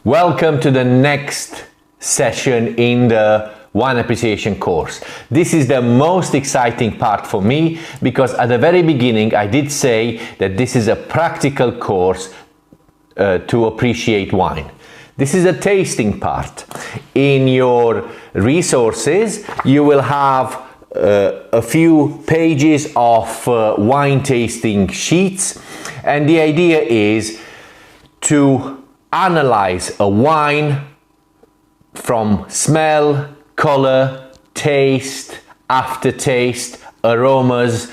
Welcome to the next session in the wine appreciation course. This is the most exciting part for me because at the very beginning I did say that this is a practical course to appreciate wine. This is a tasting part. In your resources you will have a few pages of wine tasting sheets, and the idea is to analyze a wine from smell, color, taste, aftertaste, aromas,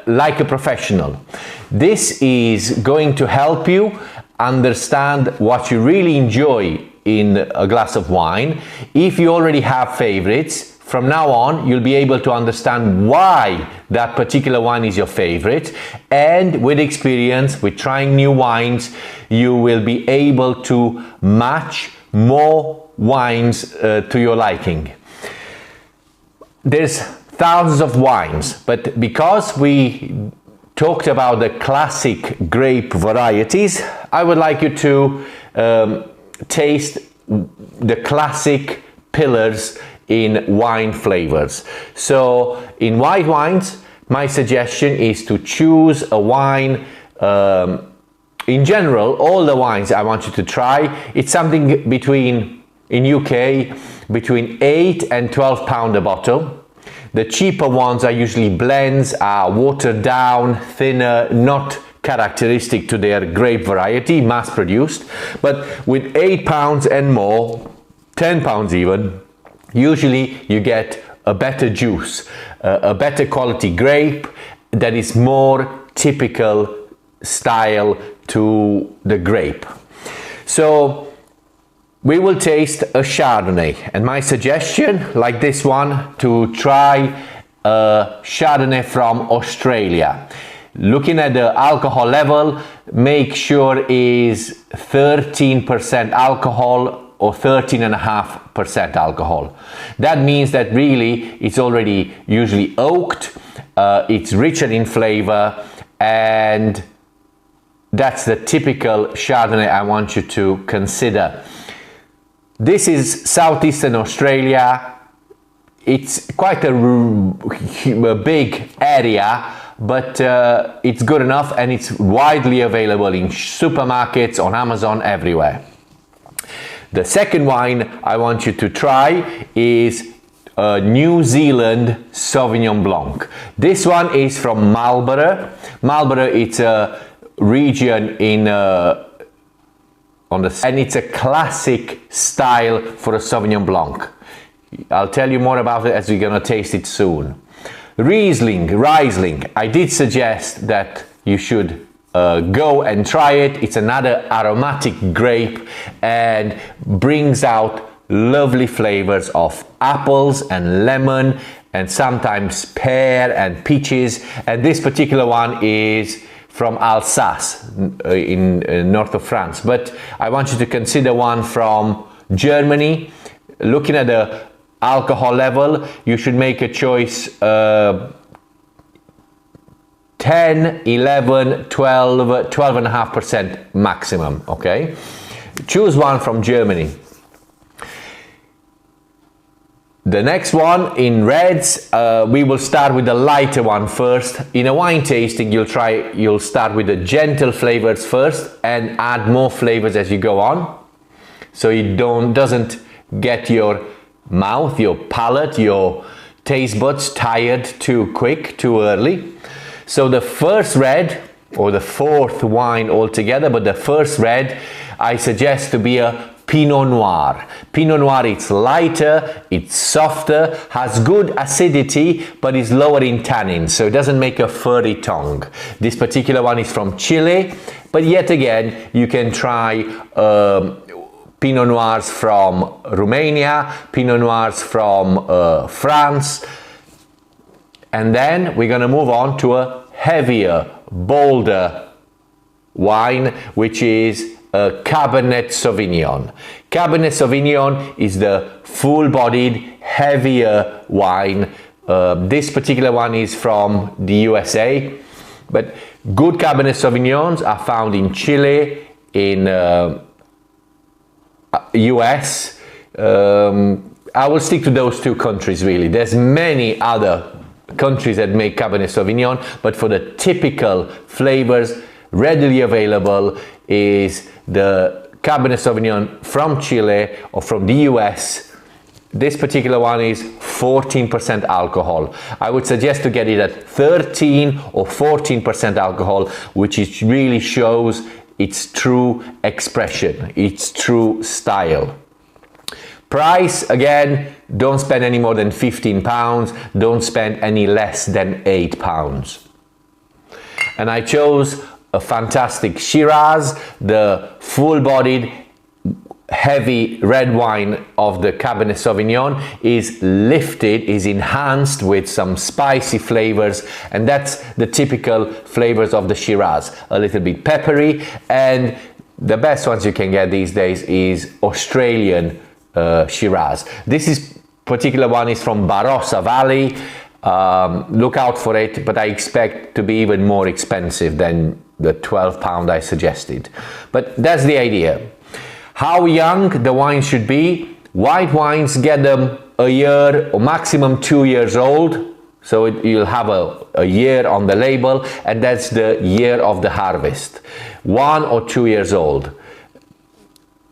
like a professional. This is going to help you understand what you really enjoy in a glass of wine. If you already have favorites, from now on you'll be able to understand why that particular wine is your favorite, and with experience, with trying new wines, you will be able to match more wines to your liking. There's thousands of wines, but because we talked about the classic grape varieties, I would like you to taste the classic pillars in wine flavors. So in white wines, my suggestion is to choose a wine. In general, all the wines I want you to try, it's something between, in UK, between 8 and 12 pound a bottle. The cheaper ones are usually blends, are watered down, thinner, not characteristic to their grape variety, mass produced. But with 8 pounds and more, 10 pounds even, usually you get a better juice, a better quality grape that is more typical style to the grape. So we will taste a Chardonnay, and my suggestion, like this one, to try a Chardonnay from Australia. Looking at the alcohol level, make sure is 13% alcohol or 13.5% alcohol. That means that really it's already usually oaked, it's richer in flavor, and that's the typical Chardonnay I want you to consider. This is southeastern Australia. It's quite a big area, but it's good enough, and it's widely available in supermarkets, on Amazon, everywhere. The second wine I want you to try is New Zealand Sauvignon Blanc. This one is from Marlborough. Marlborough, it's a region in and it's a classic style for a Sauvignon Blanc. I'll tell you more about it as we're gonna taste it soon. Riesling, I did suggest that you should go and try it. It's another aromatic grape and brings out lovely flavors of apples and lemon and sometimes pear and peaches. And this particular one is from Alsace in north of France. But I want you to consider one from Germany. Looking at the alcohol level, you should make a choice 10, 11, 12, 12.5% maximum, okay? Choose one from Germany. The next one in reds, we will start with the lighter one first. In a wine tasting, you'll start with the gentle flavors first and add more flavors as you go on, so it doesn't get your mouth, your palate, your taste buds tired too quick, too early. So the first red, or the fourth wine altogether, but the first red I suggest to be a Pinot Noir. Pinot Noir, it's lighter, it's softer, has good acidity, but is lower in tannin, so it doesn't make a furry tongue. This particular one is from Chile, but yet again, you can try Pinot Noirs from Romania, Pinot Noirs from France, and then we're gonna move on to a heavier, bolder wine, which is Cabernet Sauvignon. Cabernet Sauvignon is the full-bodied, heavier wine. This particular one is from the USA, but good Cabernet Sauvignons are found in Chile, in US. I will stick to those two countries really. There's many other countries that make Cabernet Sauvignon, but for the typical flavors readily available is the Cabernet Sauvignon from Chile or from the US. This particular one is 14% alcohol. I would suggest to get it at 13 or 14% alcohol, which really shows its true expression, its true style. Price, again, don't spend any more than £15, don't spend any less than £8. And I chose a fantastic Shiraz, the full-bodied, heavy red wine of the Cabernet Sauvignon is lifted, is enhanced with some spicy flavors, and that's the typical flavors of the Shiraz. A little bit peppery, and the best ones you can get these days is Australian Shiraz. This particular one is from Barossa Valley. Look out for it, but I expect to be even more expensive than the £12 I suggested. But that's the idea. How young the wine should be. White wines, get them a year or maximum 2 years old. So you'll have a year on the label, and that's the year of the harvest. 1 or 2 years old.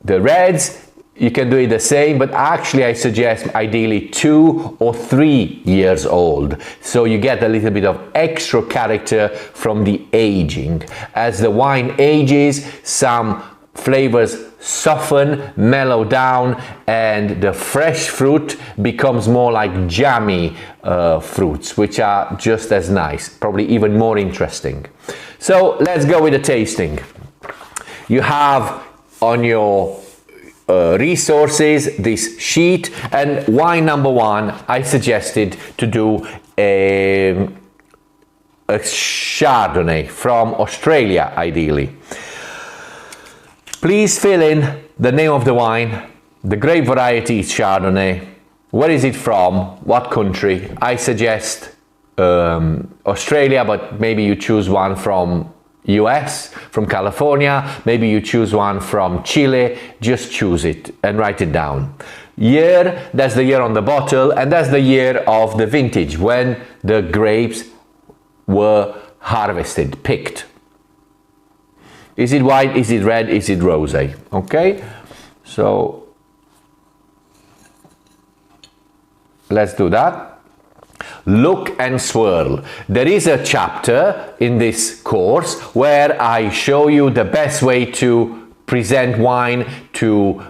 The reds, you can do it the same, but actually I suggest ideally 2 or 3 years old. So you get a little bit of extra character from the aging. As the wine ages, some flavors soften, mellow down, and the fresh fruit becomes more like jammy fruits, which are just as nice, probably even more interesting. So let's go with the tasting. You have on your resources this sheet, and wine number 1 I suggested to do a Chardonnay from Australia ideally. Please fill in the name of the wine. The grape variety is Chardonnay. Where is it from? What country? I suggest Australia, but maybe you choose one from US, from California, maybe you choose one from Chile. Just choose it and write it down. Year, that's the year on the bottle, and that's the year of the vintage, when the grapes were harvested, picked. Is it white, is it red, is it rosé? Okay, so let's do that. Look and swirl. There is a chapter in this course where I show you the best way to present wine, to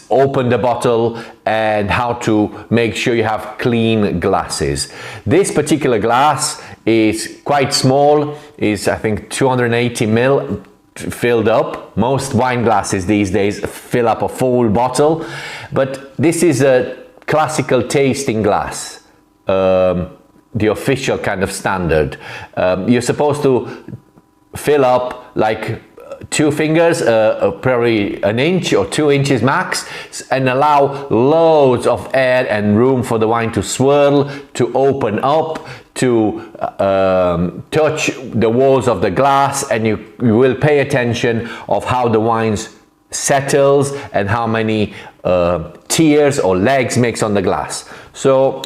open the bottle, and how to make sure you have clean glasses. This particular glass is quite small, is I think 280 ml filled up. Most wine glasses these days fill up a full bottle, but this is a classical tasting glass. The official kind of standard. You're supposed to fill up like 2 fingers, probably 1 inch or 2 inches max, and allow loads of air and room for the wine to swirl, to open up, to touch the walls of the glass, and you will pay attention of how the wine settles and how many tears or legs makes on the glass. So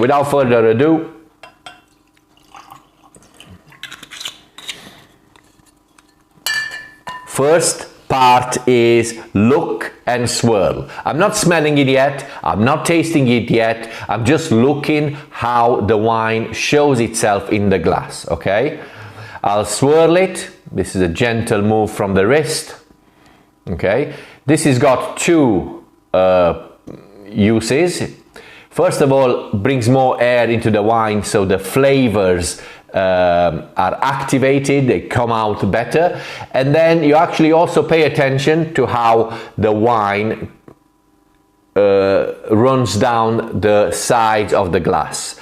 without further ado, first part is look and swirl. I'm not smelling it yet, I'm not tasting it yet, I'm just looking how the wine shows itself in the glass, okay? I'll swirl it. This is a gentle move from the wrist, okay? This has got 2 uses. First of all, brings more air into the wine, so the flavors are activated, they come out better. And then you actually also pay attention to how the wine runs down the sides of the glass.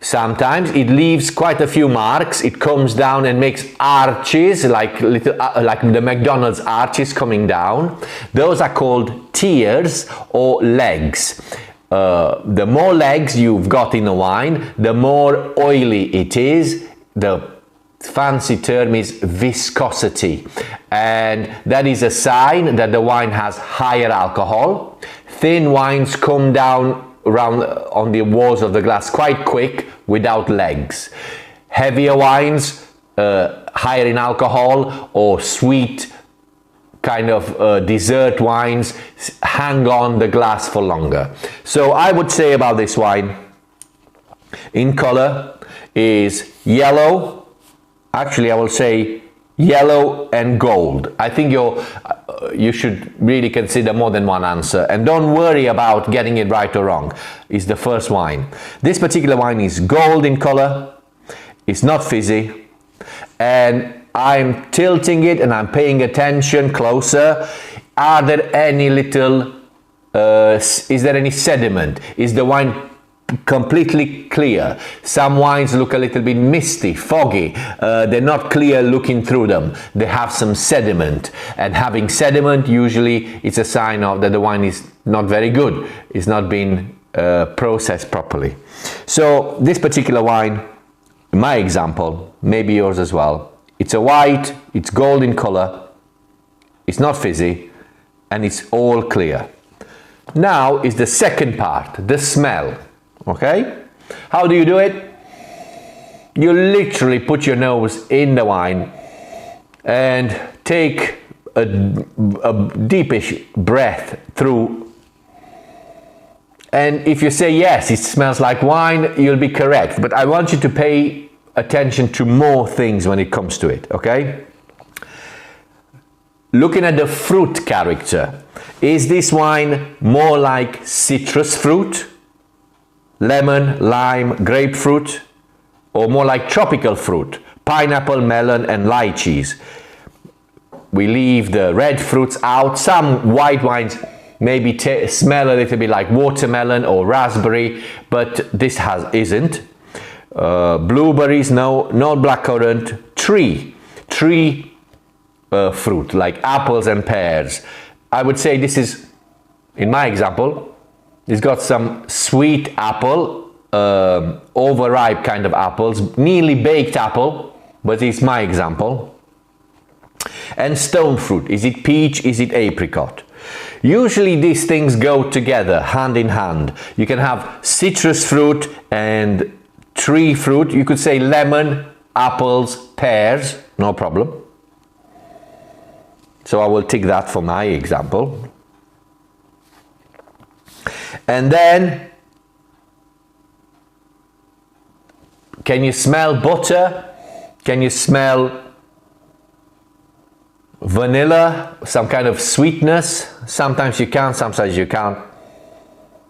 Sometimes it leaves quite a few marks. It comes down and makes arches, like little, like the McDonald's arches coming down. Those are called tears or legs. The more legs you've got in a wine, the more oily it is, the fancy term is viscosity, and that is a sign that the wine has higher alcohol. Thin wines come down around on the walls of the glass quite quick without legs. Heavier wines, higher in alcohol, or sweet kind of dessert wines, hang on the glass for longer. So I would say about this wine, in color, is yellow. Actually, I will say yellow and gold. I think you should really consider more than one answer, and don't worry about getting it right or wrong. It's the first wine. This particular wine is gold in color. It's not fizzy, and I'm tilting it and I'm paying attention closer. Are there any little is there any sediment? Is the wine completely clear? Some wines look a little bit misty, foggy. They're not clear looking through them. They have some sediment, and having sediment, usually it's a sign of that the wine is not very good. It's not been processed properly. So this particular wine, my example, maybe yours as well, it's a white, it's gold in color, it's not fizzy, and it's all clear. Now is the second part, the smell. Okay? How do you do it? You literally put your nose in the wine and take a deepish breath through. And if you say yes, it smells like wine, you'll be correct. But I want you to pay attention to more things when it comes to it, okay? Looking at the fruit character, is this wine more like citrus fruit? Lemon, lime, grapefruit, or more like tropical fruit, pineapple, melon, and lychees? We leave the red fruits out. Some white wines maybe smell a little bit like watermelon or raspberry, but this isn't. Blueberries, no blackcurrant. Tree fruit like apples and pears. I would say this is, in my example, it's got some sweet apple, overripe kind of apples, nearly baked apple, but it's my example. And stone fruit, is it peach, is it apricot? Usually these things go together, hand in hand. You can have citrus fruit and tree fruit. You could say lemon, apples, pears, no problem. So I will tick that for my example. And then, can you smell butter? Can you smell vanilla, some kind of sweetness? Sometimes you can, sometimes you can't.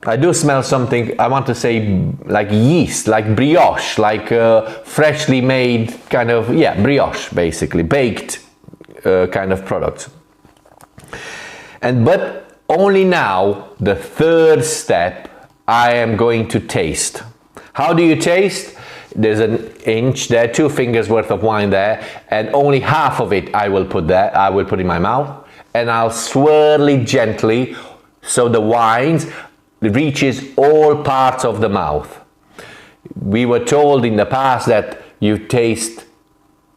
I do smell something, I want to say like yeast, like brioche, like freshly made kind of, yeah, brioche basically, baked kind of product. But only now, the third step, I am going to taste. How do you taste? There's an inch there, 2 fingers worth of wine there, and only half of it I will put there. I will put in my mouth, and I'll swirl it gently so the wine reaches all parts of the mouth. We were told in the past that you taste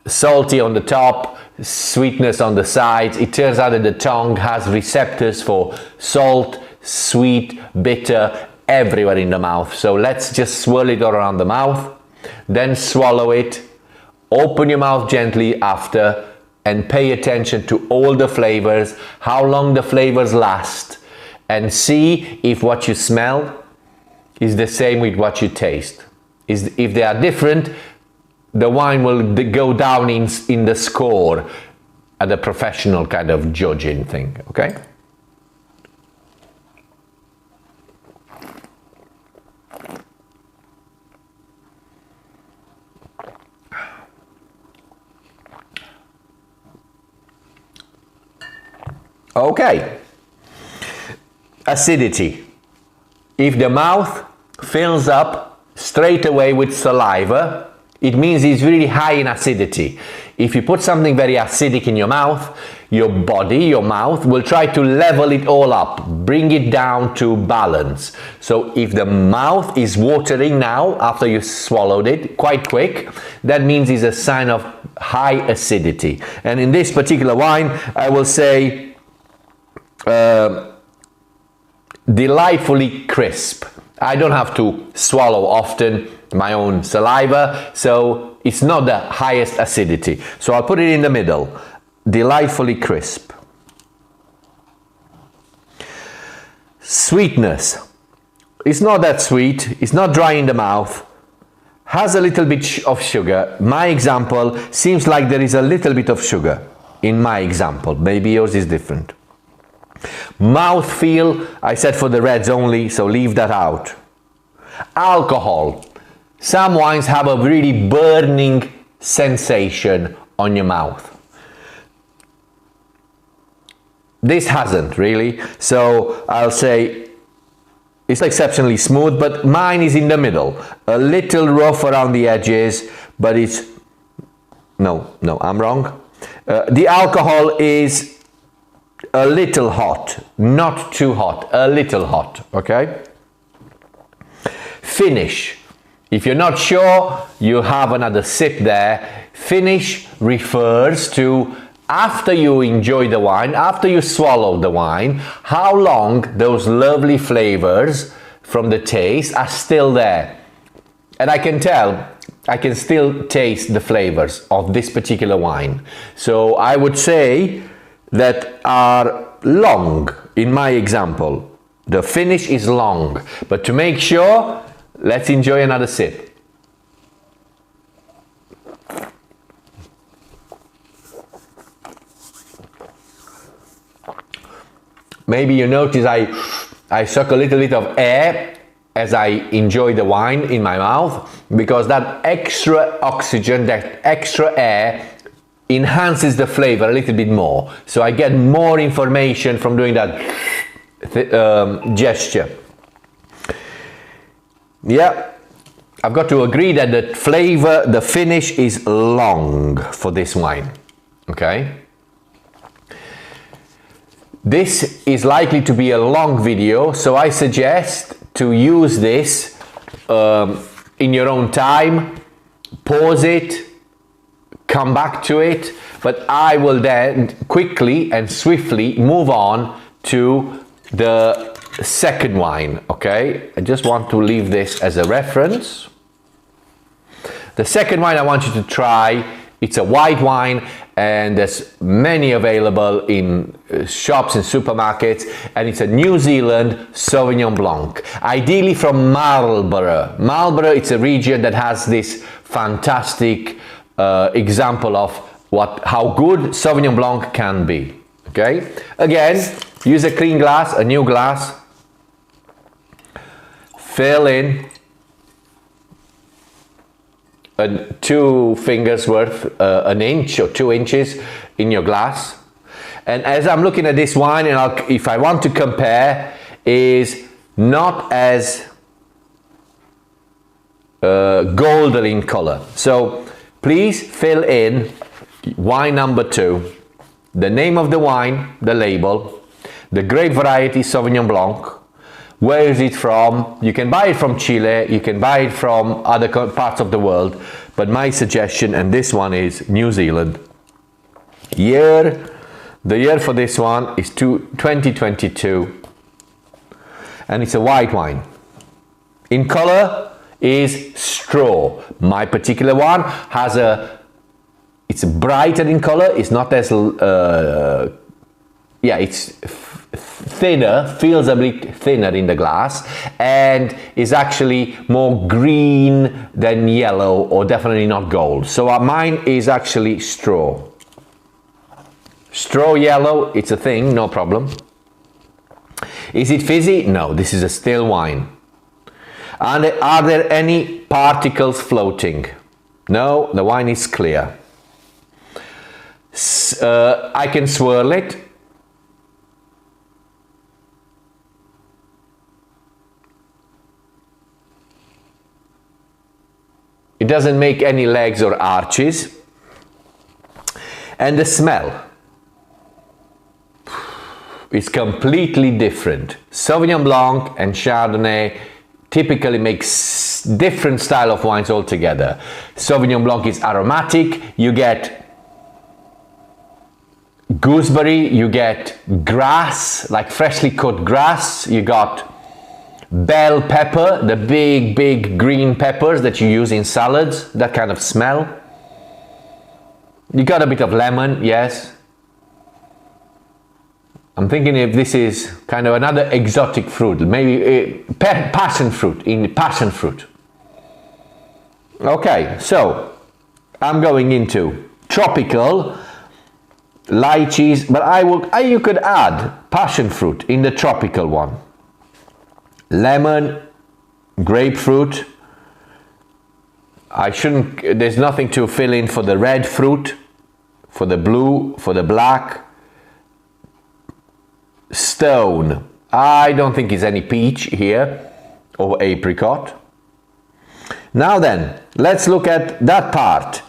salty on the top, sweetness on the sides. It turns out that the tongue has receptors for salt, sweet, bitter, everywhere in the mouth. So let's just swirl it all around the mouth, then swallow it. Open your mouth gently after and pay attention to all the flavors, how long the flavors last, and see if what you smell is the same with what you taste. If they are different, the wine will go down in the score at a professional kind of judging thing, okay? Okay. Acidity. If the mouth fills up straight away with saliva, it means it's really high in acidity. If you put something very acidic in your mouth, your body, your mouth, will try to level it all up, bring it down to balance. So if the mouth is watering now, after you swallowed it, quite quick, that means it's a sign of high acidity. And in this particular wine, I will say delightfully crisp. I don't have to swallow often my own saliva, so it's not the highest acidity. So I'll put it in the middle. Delightfully crisp. Sweetness. It's not that sweet, it's not dry in the mouth, has a little bit of sugar. My example seems like there is a little bit of sugar in my example. Maybe yours is different. Mouth feel, I said for the reds only, so leave that out. Alcohol. Some wines have a really burning sensation on your mouth. This hasn't really, so I'll say it's exceptionally smooth, but mine is in the middle. A little rough around the edges, but it's... No, I'm wrong. The alcohol is a little hot, not too hot, a little hot, okay? Finish. If you're not sure, you have another sip there. Finish refers to after you enjoy the wine, after you swallow the wine, how long those lovely flavors from the taste are still there. And I can tell, I can still taste the flavors of this particular wine. So I would say that are long in my example. The finish is long, but to make sure, let's enjoy another sip. Maybe you notice I suck a little bit of air as I enjoy the wine in my mouth, because that extra oxygen, that extra air enhances the flavor a little bit more. So I get more information from doing that gesture. Yeah, I've got to agree that the flavor, the finish is long for this wine, okay? This is likely to be a long video, so I suggest to use this in your own time, pause it, come back to it, but I will then quickly and swiftly move on to the second wine, okay? I just want to leave this as a reference. The second wine I want you to try, it's a white wine, and there's many available in shops and supermarkets, and it's a New Zealand Sauvignon Blanc, ideally from Marlborough. Marlborough, it's a region that has this fantastic example of how good Sauvignon Blanc can be. Okay, again, use a clean glass, a new glass, fill in a 2 fingers worth, an inch or 2 inches in your glass. And as I'm looking at this wine, and if I want to compare, is not as golden in color. So please fill in wine number 2, the name of the wine, the label, the grape variety Sauvignon Blanc. Where is it from? You can buy it from Chile, you can buy it from other parts of the world, but my suggestion, and this one is New Zealand. The year for this one is 2022, and it's a white wine. In color is straw. My particular one has it's brighter in color, it's not as, it's thinner, feels a bit thinner in the glass, and is actually more green than yellow, or definitely not gold. So mine is actually straw. Straw yellow, it's a thing, no problem. Is it fizzy? No, this is a still wine. And are there any particles floating? No, the wine is clear. I can swirl it. It doesn't make any legs or arches. And the smell is completely different. Sauvignon Blanc and Chardonnay typically makes different style of wines altogether. Sauvignon Blanc is aromatic, you get gooseberry, you get grass, like freshly cut grass, you got bell pepper, the big green peppers that you use in salads, that kind of smell. You got a bit of lemon, yes. I'm thinking if this is kind of another exotic fruit, maybe passion fruit. Okay, so I'm going into tropical lychees, but you could add passion fruit in the tropical one. Lemon, grapefruit. There's nothing to fill in for the red fruit, for the blue, for the black. Stone. I don't think it's any peach here or apricot. Now then, let's look at that part.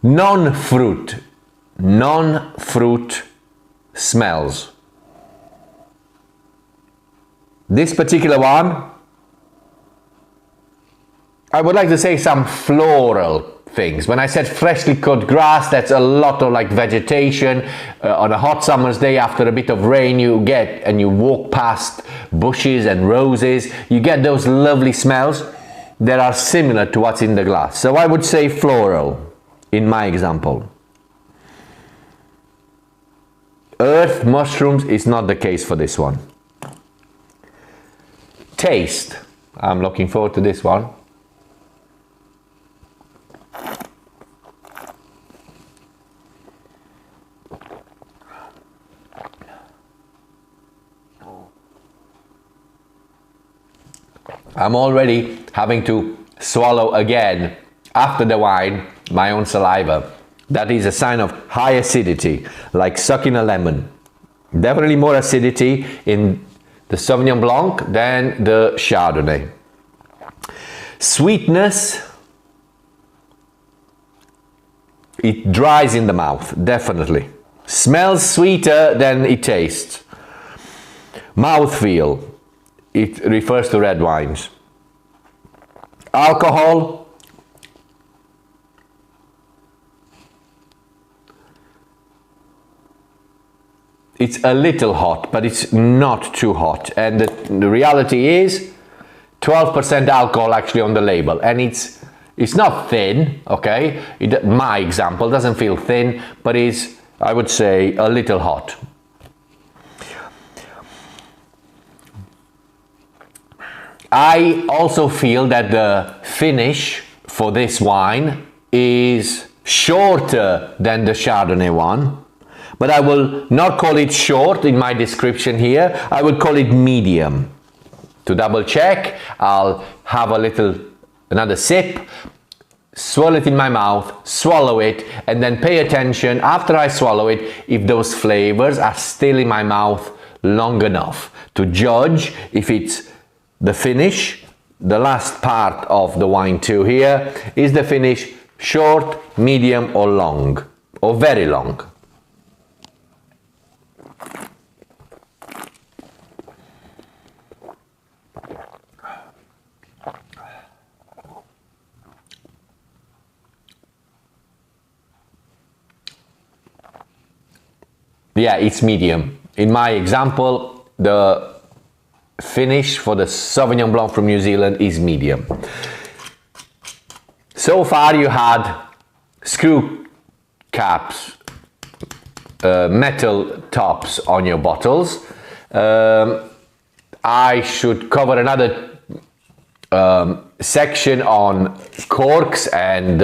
Non-fruit smells. This particular one, I would like to say some floral things. When I said freshly cut grass, that's a lot of like vegetation. On a hot summer's day after a bit of rain, you walk past bushes and roses, you get those lovely smells that are similar to what's in the glass. So I would say floral in my example. Earth, mushrooms is not the case for this one. Taste. I'm looking forward to this one. I'm already having to swallow again after the wine my own saliva. That is a sign of high acidity, like sucking a lemon. Definitely more acidity in the Sauvignon Blanc than the Chardonnay. Sweetness, it dries in the mouth, definitely. Smells sweeter than it tastes. Mouthfeel, it refers to red wines. Alcohol, it's a little hot, but it's not too hot. And the reality is 12% alcohol actually on the label. And it's not thin, okay? My example doesn't feel thin, but is, I would say, a little hot. I also feel that the finish for this wine is shorter than the Chardonnay one. But I will not call it short in my description here. I would call it medium. To double check, I'll have another sip, swirl it in my mouth, swallow it, and then pay attention after I swallow it if those flavors are still in my mouth long enough to judge if it's the finish. The last part of the wine too here is the finish short, medium, or long, or very long. Yeah, it's medium. In my example, the finish for the Sauvignon Blanc from New Zealand is medium. So far you had screw caps, metal tops on your bottles. I should cover another section on corks and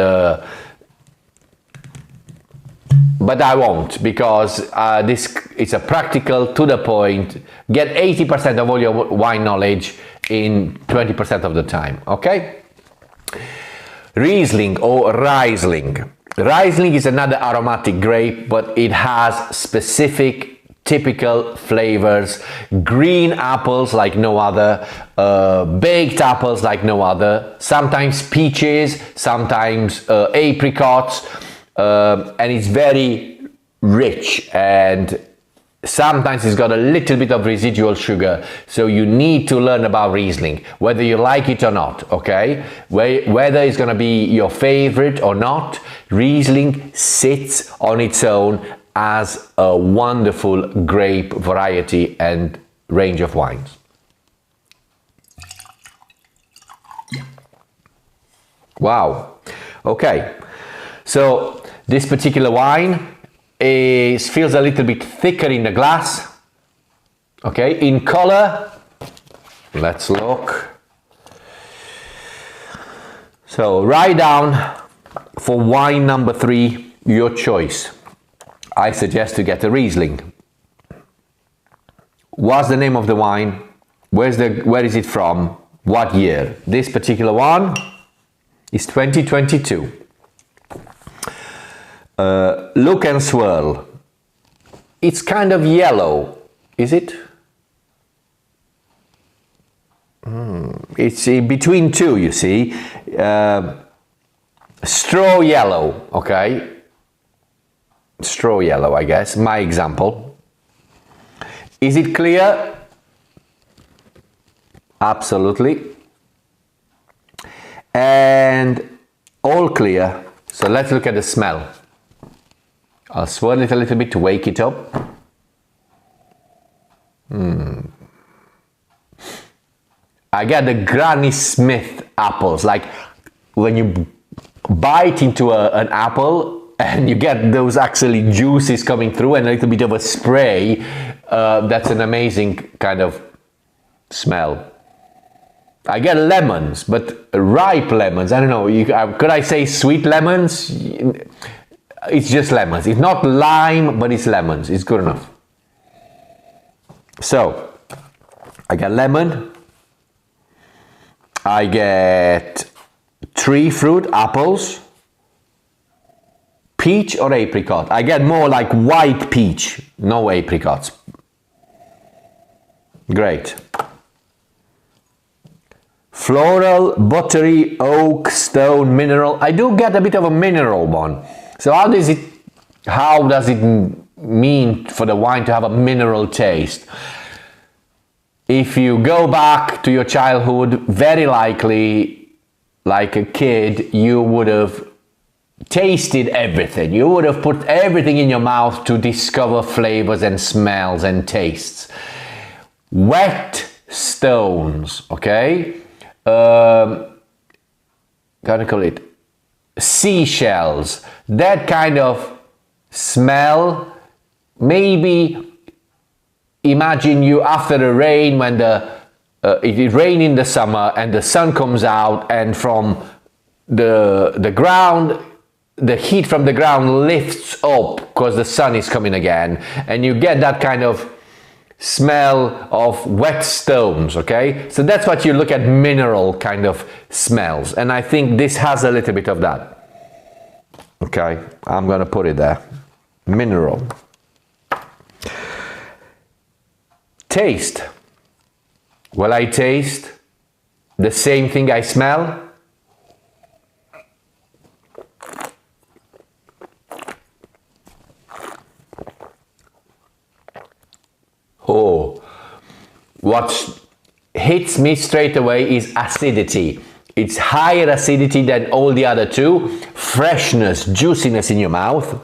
but I won't, because this is a practical, to the point, get 80% of all your wine knowledge in 20% of the time, okay? Riesling or Riesling. Riesling is another aromatic grape, but it has specific, typical flavors. Green apples like no other, baked apples like no other, sometimes peaches, sometimes apricots, and it's very rich and sometimes it's got a little bit of residual sugar, so you need to learn about Riesling, whether you like it or not, okay? Whether it's gonna be your favorite or not, Riesling sits on its own as a wonderful grape variety and range of wines. Wow, okay, so this particular wine feels a little bit thicker in the glass, okay? In color, let's look. So write down for wine number 3 your choice. I suggest to get a Riesling. What's the name of the wine? Where is it from? What year? This particular one is 2022. Look and swirl. It's kind of yellow, is it? It's in between two, you see. Straw yellow, okay? Straw yellow, I guess, my example. Is it clear? Absolutely. And all clear. So let's look at the smell. I'll swirl it a little bit to wake it up. I get the Granny Smith apples, like when you bite into an apple and you get those actually juices coming through and a little bit of a spray. That's an amazing kind of smell. I get lemons, but ripe lemons. I don't know, could I say sweet lemons? It's just lemons. It's not lime, but it's lemons. It's good enough. So, I get lemon. I get tree fruit, apples. Peach or apricot. I get more like white peach, no apricots. Great. Floral, buttery, oak, stone, mineral. I do get a bit of a mineral one. So how does it mean for the wine to have a mineral taste? If you go back to your childhood, very likely, like a kid, you would have tasted everything. You would have put everything in your mouth to discover flavors and smells and tastes. Wet stones, okay? Gonna call it seashells, that kind of smell. Maybe imagine you after the rain, when it rains in the summer and the sun comes out, and from the ground, the heat from the ground lifts up because the sun is coming again, and you get that kind of smell of wet stones, okay? So that's what you look at, mineral kind of smells, and I think this has a little bit of that. Okay, I'm gonna put it there. Mineral. Taste. Will I taste the same thing I smell? Oh, what hits me straight away is acidity. It's higher acidity than all the other two. Freshness, juiciness in your mouth.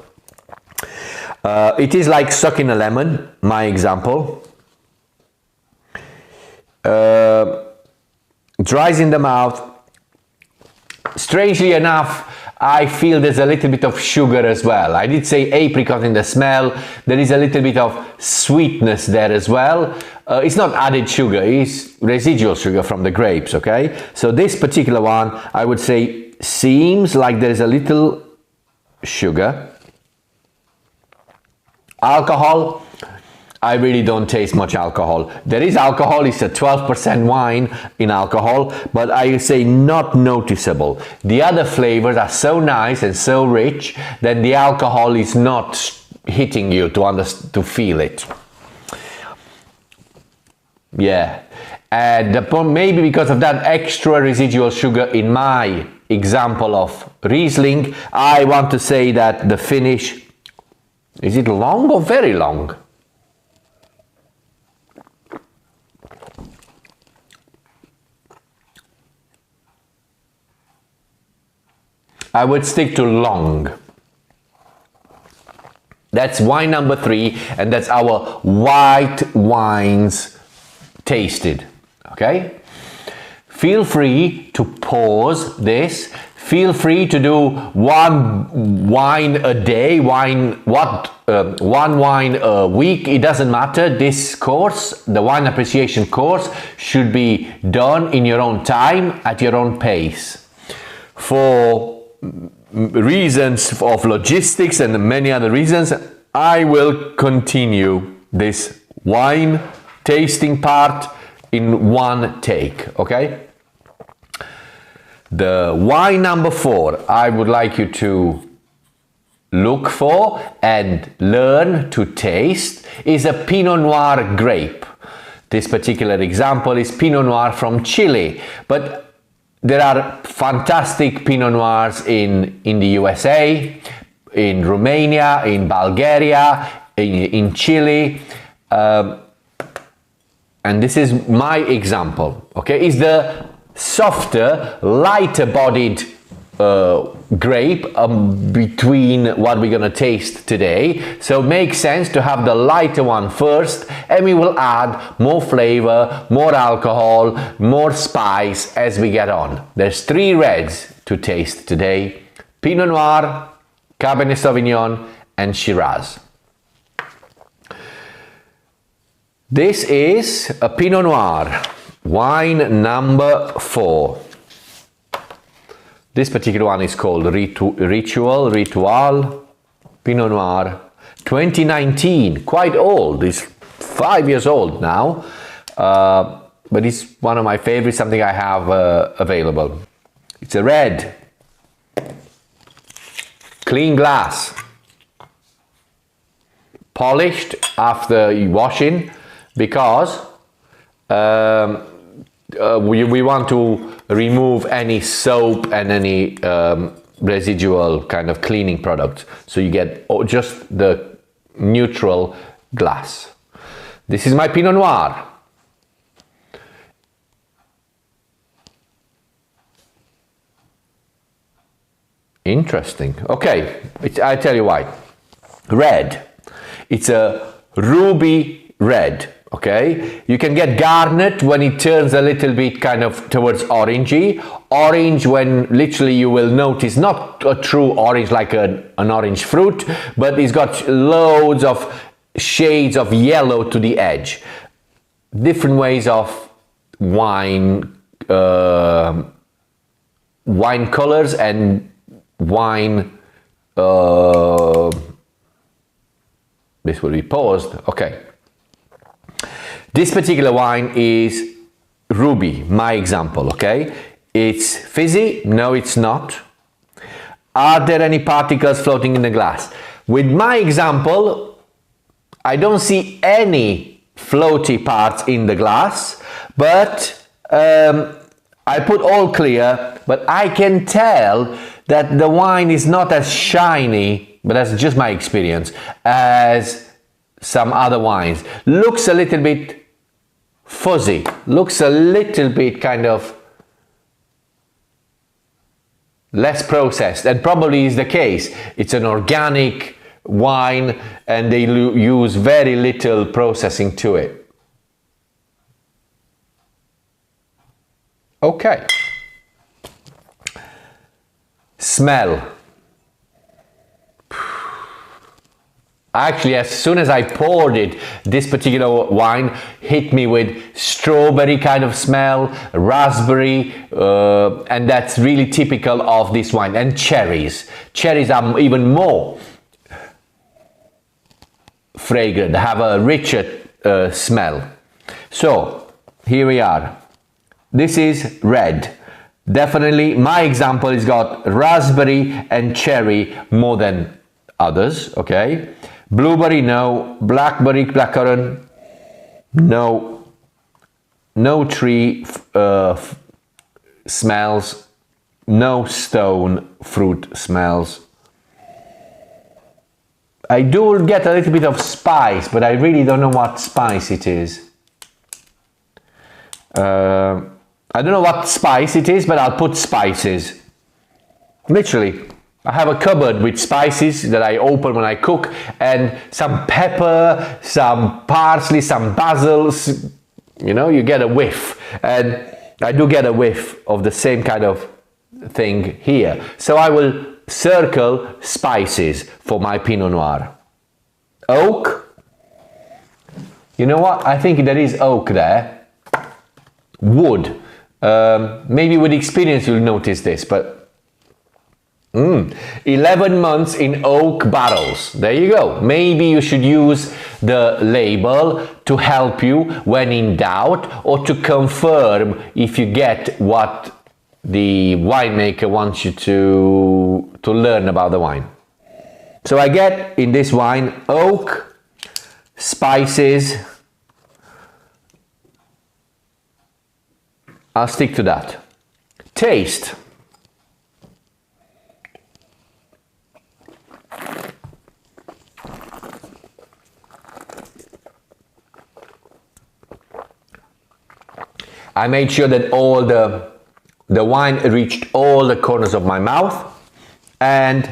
It is like sucking a lemon, my example. Dries in the mouth. Strangely enough, I feel there's a little bit of sugar as well. I did say apricot in the smell. There is a little bit of sweetness there as well. It's not added sugar, it's residual sugar from the grapes, okay? So this particular one, I would say, seems like there is a little sugar. Alcohol, I really don't taste much alcohol. There is alcohol, it's a 12% wine in alcohol, but I say not noticeable. The other flavors are so nice and so rich that the alcohol is not hitting you to feel it. Yeah, and maybe because of that extra residual sugar in my example of Riesling, I want to say that the finish, is it long or very long? I would stick to long. That's wine number 3, and that's our white wines tasted, okay? Feel free to pause this. Feel free to do one wine a day, one wine a week. It doesn't matter. This course, the wine appreciation course, should be done in your own time, at your own pace. For reasons of logistics and many other reasons, I will continue this wine tasting part in one take, okay? The wine number 4 I would like you to look for and learn to taste is a Pinot Noir grape. This particular example is Pinot Noir from Chile, but there are fantastic Pinot Noirs in the USA, in Romania, in Bulgaria, in Chile, and this is my example, okay? Is the softer, lighter bodied grape between what we're gonna taste today. So it makes sense to have the lighter one first, and we will add more flavor, more alcohol, more spice as we get on. There's 3 reds to taste today: Pinot Noir, Cabernet Sauvignon, and Shiraz. This is a Pinot Noir, wine number 4. This particular one is called Ritual Pinot Noir 2019, quite old. It's 5 years old now, but it's one of my favorites, something I have available. It's a red, clean glass, polished after washing, because we want to remove any soap and any residual kind of cleaning product, so you get just the neutral glass. This is my Pinot Noir. Interesting. Okay, I tell you why. Red. It's a ruby red. Okay, you can get garnet when it turns a little bit kind of towards orangey. Orange when literally you will notice not a true orange like an orange fruit, but it's got loads of shades of yellow to the edge. Different ways of wine colors and wine. This will be paused. Okay. This particular wine is ruby, my example, okay? It's fizzy? No, it's not. Are there any particles floating in the glass? With my example, I don't see any floaty parts in the glass, but I put all clear, but I can tell that the wine is not as shiny, but that's just my experience, as some other wines. Looks a little bit fuzzy, looks a little bit kind of less processed, and probably is the case. It's an organic wine and they use very little processing to it. Okay. Smell. Actually, as soon as I poured it, this particular wine hit me with strawberry kind of smell, raspberry, and that's really typical of this wine. And cherries. Cherries are even more fragrant, have a richer smell. So, here we are. This is red. Definitely, my example has got raspberry and cherry more than others, okay? Blueberry, no. Blackberry, blackcurrant, no. No tree smells, no stone fruit smells. I do get a little bit of spice, but I really don't know what spice it is. I don't know what spice it is, but I'll put spices. Literally, I have a cupboard with spices that I open when I cook, and some pepper, some parsley, some basil, you know, you get a whiff. And I do get a whiff of the same kind of thing here. So I will circle spices for my Pinot Noir. Oak. You know what? I think there is oak there. Wood. Maybe with experience you'll notice this, but 11 months in oak barrels. There you go. Maybe you should use the label to help you when in doubt, or to confirm if you get what the winemaker wants you to learn about the wine. So I get in this wine oak, spices. I'll stick to that. Taste. I made sure that all the wine reached all the corners of my mouth, and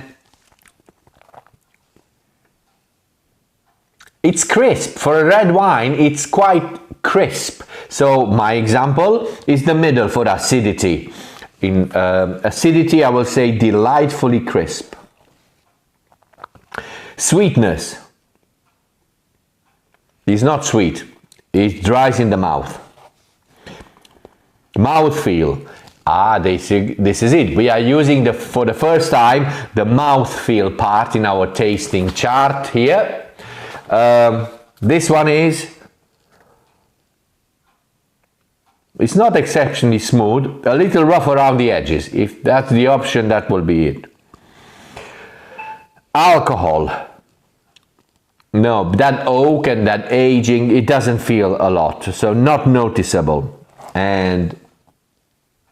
it's crisp. For a red wine, it's quite crisp. So my example is the middle for acidity. In acidity, I will say delightfully crisp. Sweetness is not sweet. It dries in the mouth. Mouthfeel. This is it. We are using for the first time the mouthfeel part in our tasting chart here. This one it's not exceptionally smooth, a little rough around the edges. If that's the option, that will be it. Alcohol. No, that oak and that aging, it doesn't feel a lot, so not noticeable. And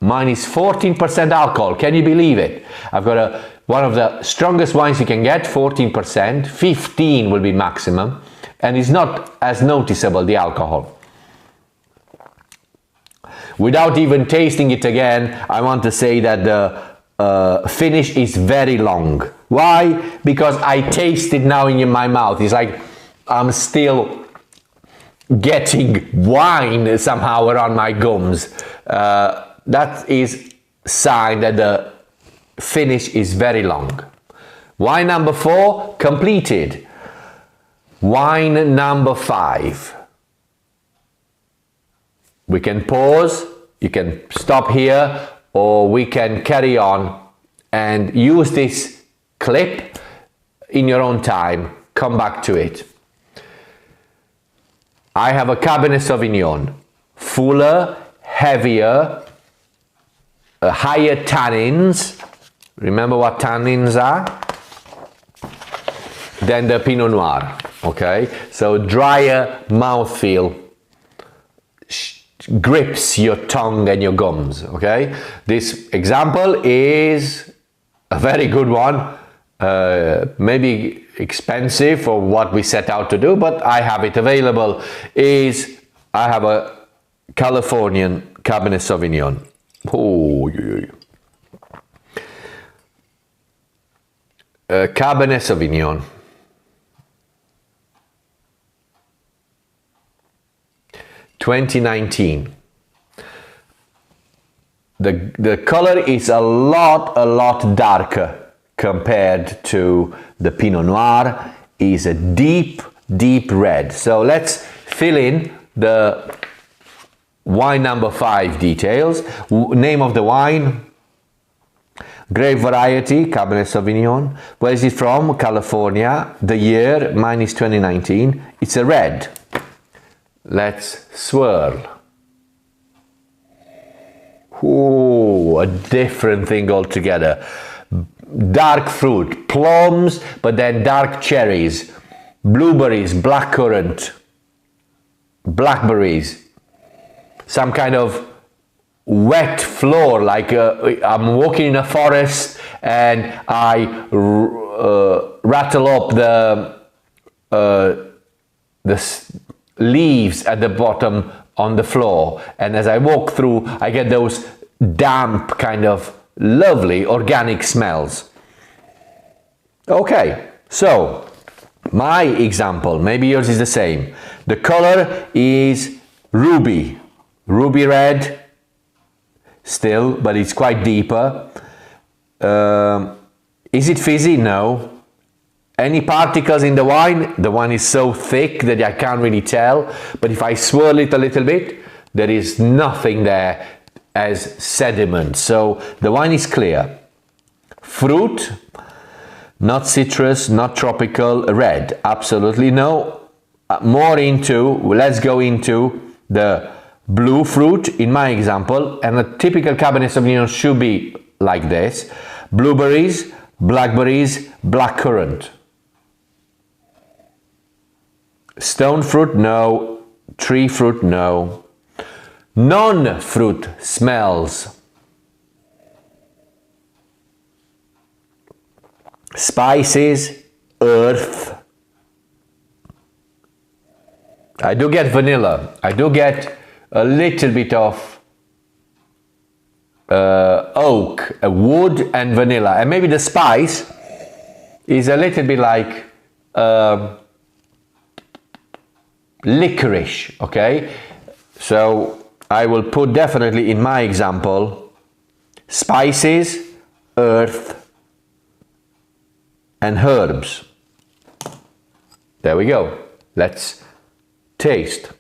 mine is 14% alcohol. Can you believe it? I've got one of the strongest wines you can get, 14%. 15 will be maximum, and it's not as noticeable, the alcohol. Without even tasting it again, I want to say that the finish is very long. Why? Because I taste it now in my mouth. It's like I'm still getting wine somehow around my gums. That is a sign that the finish is very long. Wine number 4, completed. Wine number 5. We can pause, you can stop here, or we can carry on and use this clip in your own time. Come back to it. I have a Cabernet Sauvignon, fuller, heavier, higher tannins. Remember what tannins are? Than the Pinot Noir. Okay, so drier mouthfeel grips your tongue and your gums. Okay, this example is a very good one. Maybe expensive for what we set out to do, but I have it available. I have a Californian Cabernet Sauvignon. Oh, Cabernet Sauvignon. 2019. The color is a lot darker compared to the Pinot Noir. Is a deep red. So let's fill in the wine number 5 details. Name of the wine, grape variety, Cabernet Sauvignon. Where is it from? California. The year, mine is 2019. It's a red. Let's swirl. Ooh, a different thing altogether. Dark fruit, plums, but then dark cherries, blueberries, blackcurrant, blackberries, some kind of wet floor, like I'm walking in a forest and I rattle up the leaves at the bottom on the floor, and as I walk through I get those damp kind of lovely organic smells. Okay, so my example, maybe yours is the same. The color is ruby red still, but it's quite deeper. Is it fizzy? No. Any particles in the wine? The wine is so thick that I can't really tell, but if I swirl it a little bit, there is nothing there as sediment, so the wine is clear. Fruit, not citrus, not tropical. Red, absolutely no. Let's go into the blue fruit in my example, and a typical Cabernet Sauvignon should be like this: blueberries, blackberries, blackcurrant. Stone fruit, no. Tree fruit, no. Non-fruit smells: spices, earth. I do get vanilla. I do get a little bit of oak, wood and vanilla, and maybe the spice is a little bit like licorice, okay? So I will put definitely in my example spices, earth and herbs. There we go. Let's taste.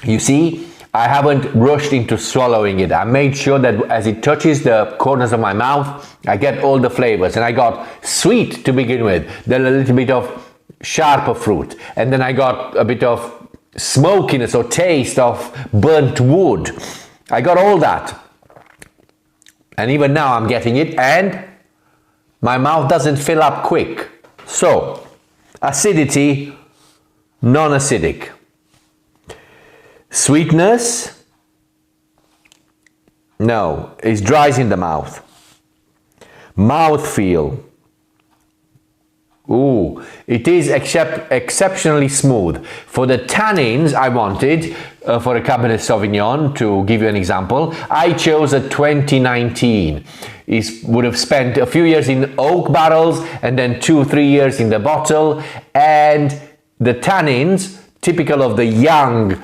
You see, I haven't rushed into swallowing it. I made sure that as it touches the corners of my mouth, I get all the flavors. And I got sweet to begin with, then a little bit of sharper fruit, and then I got a bit of smokiness or taste of burnt wood. I got all that. And even now I'm getting it, and my mouth doesn't fill up quick. So, acidity, non-acidic. Sweetness, no, it dries in the mouth. Mouthfeel, ooh, it is exceptionally smooth. For the tannins I wanted, for a Cabernet Sauvignon, to give you an example, I chose a 2019. It would have spent a few years in oak barrels and then 2-3 years in the bottle, and the tannins, typical of the young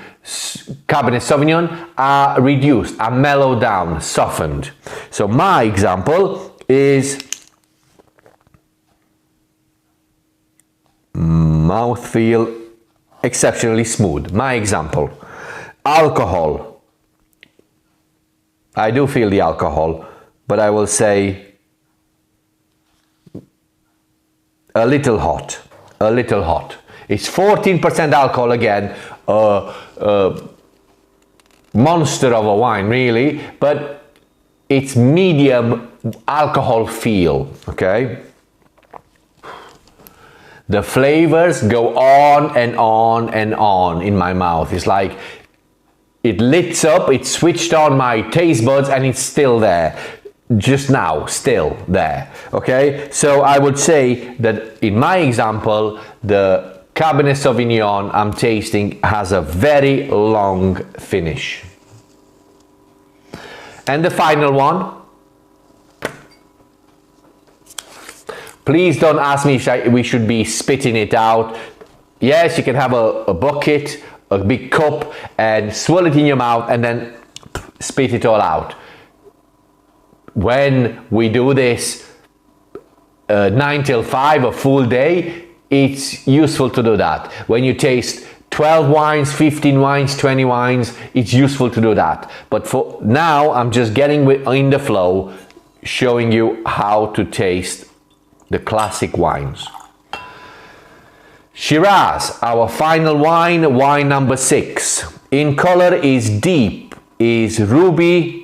Cabernet Sauvignon, are reduced, are mellowed down, softened. So my example is mouthfeel exceptionally smooth. My example. Alcohol. I do feel the alcohol, but I will say a little hot. A little hot. It's 14% alcohol again, monster of a wine really, but it's medium alcohol feel, okay? The flavors go on and on and on in my mouth. It's like it lit up, it switched on my taste buds, and it's still there. Just now, still there, okay? So I would say that in my example, the Cabernet Sauvignon I'm tasting has a very long finish. And the final one. Please don't ask me if we should be spitting it out. Yes, you can have a bucket, a big cup, and swirl it in your mouth and then spit it all out. When we do this 9 till 5, a full day, it's useful to do that. When you taste 12 wines, 15 wines, 20 wines, it's useful to do that. But for now, I'm just getting in the flow, showing you how to taste the classic wines. Shiraz, our final wine, wine number 6. In color is deep, is ruby,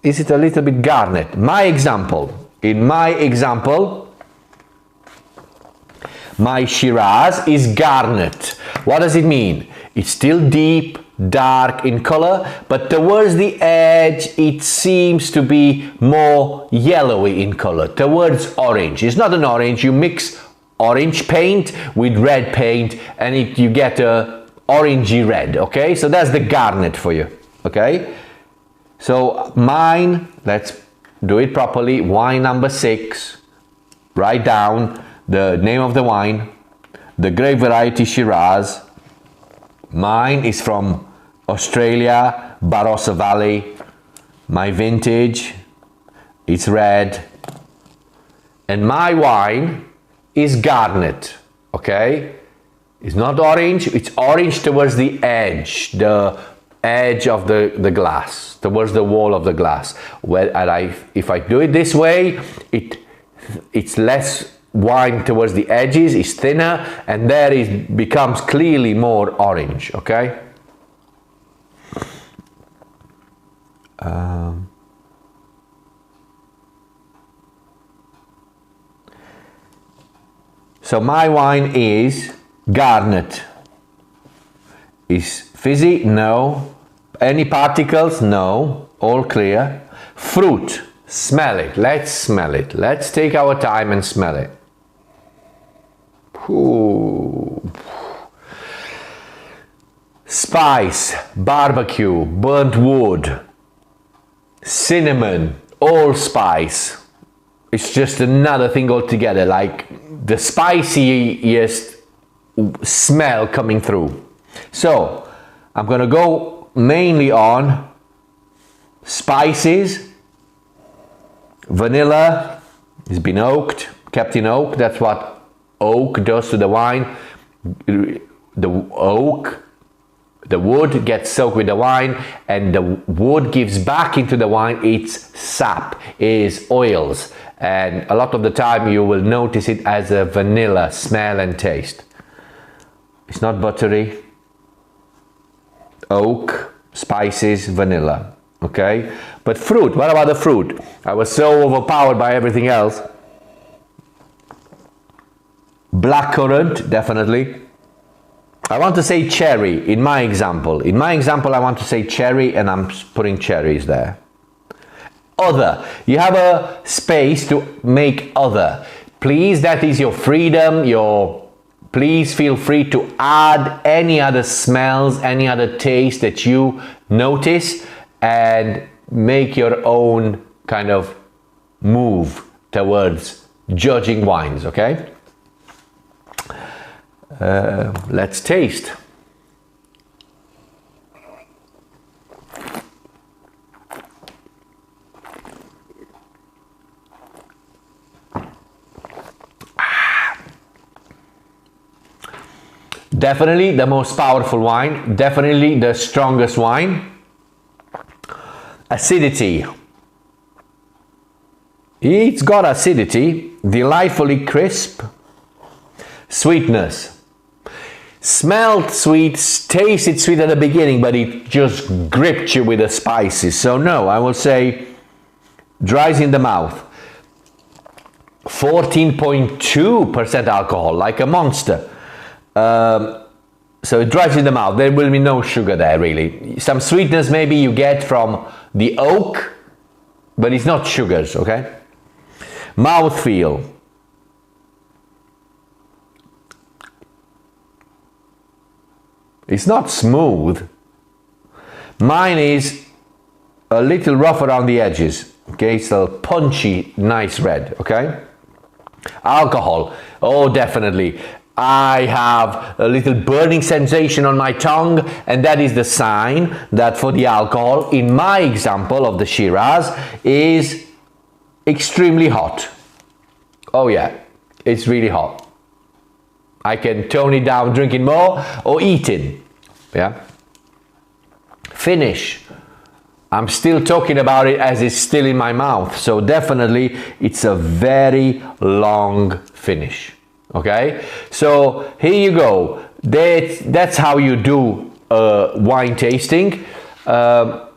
is it a little bit garnet? In my example, my Shiraz is garnet. What does it mean? It's still deep, dark in color, but towards the edge it seems to be more yellowy in color, towards orange. It's not an orange, you mix orange paint with red paint and you get a orangey red, okay? So that's the garnet for you, okay? So mine, let's do it properly, wine number 6, write down the name of the wine, the grape variety Shiraz. Mine is from Australia, Barossa Valley. My vintage, it's red. And my wine is garnet, okay? It's not orange, it's orange towards the edge of the glass, towards the wall of the glass. Well, and if I do it this way, it's less wine towards the edges, is thinner, and there it becomes clearly more orange, okay? So my wine is garnet. Is fizzy? No. Any particles? No. All clear. Fruit. Smell it. Let's smell it. Let's take our time and smell it. Ooh. Spice, barbecue, burnt wood, cinnamon, allspice. It's just another thing altogether, like the spiciest smell coming through. So I'm gonna go mainly on spices. Vanilla has been oaked, kept in oak. That's what oak does to the wine. The wood gets soaked with the wine, and the wood gives back into the wine its sap, its oils, and a lot of the time you will notice it as a vanilla smell and taste. It's not buttery. Oak, spices, vanilla, okay? But fruit, what about the fruit? I was so overpowered by everything else. Blackcurrant, definitely. I want to say cherry in my example. In my example, I want to say cherry, and I'm putting cherries there. Other. You have a space to make other. Please, that is your freedom. Please feel free to add any other smells, any other taste that you notice, and make your own kind of move towards judging wines, okay? Let's taste. Definitely the most powerful wine, definitely the strongest wine. Acidity. It's got acidity, delightfully crisp. Sweetness. Smelled sweet, tasted sweet at the beginning, but it just gripped you with the spices. So no, I will say dries in the mouth. 14.2% alcohol, like a monster. So it dries in the mouth. There will be no sugar there, really. Some sweetness maybe you get from the oak, but it's not sugars, okay? Mouthfeel. It's not smooth. Mine is a little rough around the edges, okay? It's a punchy, nice red, okay? Alcohol, oh, definitely. I have a little burning sensation on my tongue, and that is the sign that for the alcohol, in my example of the Shiraz, is extremely hot. Oh yeah, it's really hot. I can tone it down drinking more or eating, yeah? Finish. I'm still talking about it as it's still in my mouth, so definitely it's a very long finish, okay? So here you go. That's how you do wine tasting. I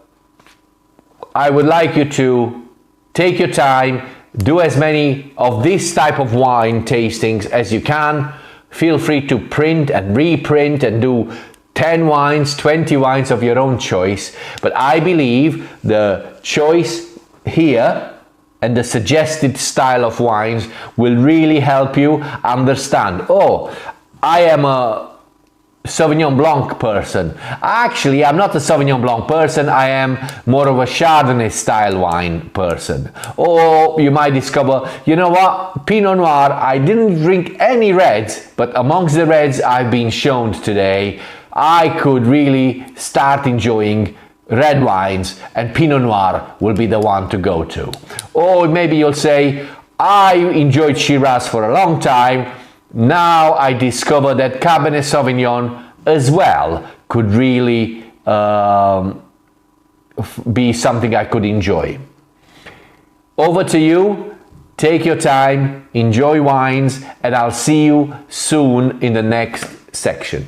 would like you to take your time, do as many of this type of wine tastings as you can. Feel free to print and reprint and do 10 wines, 20 wines of your own choice, but I believe the choice here and the suggested style of wines will really help you understand, oh, I am a Sauvignon Blanc person. Actually, I'm not a Sauvignon Blanc person, I am more of a Chardonnay style wine person. Or you might discover, you know what, Pinot Noir, I didn't drink any reds, but amongst the reds I've been shown today, I could really start enjoying red wines, and Pinot Noir will be the one to go to. Or maybe you'll say, I enjoyed Shiraz for a long time, now I discover that Cabernet Sauvignon as well could really be something I could enjoy. Over to you, take your time, enjoy wines, and I'll see you soon in the next section.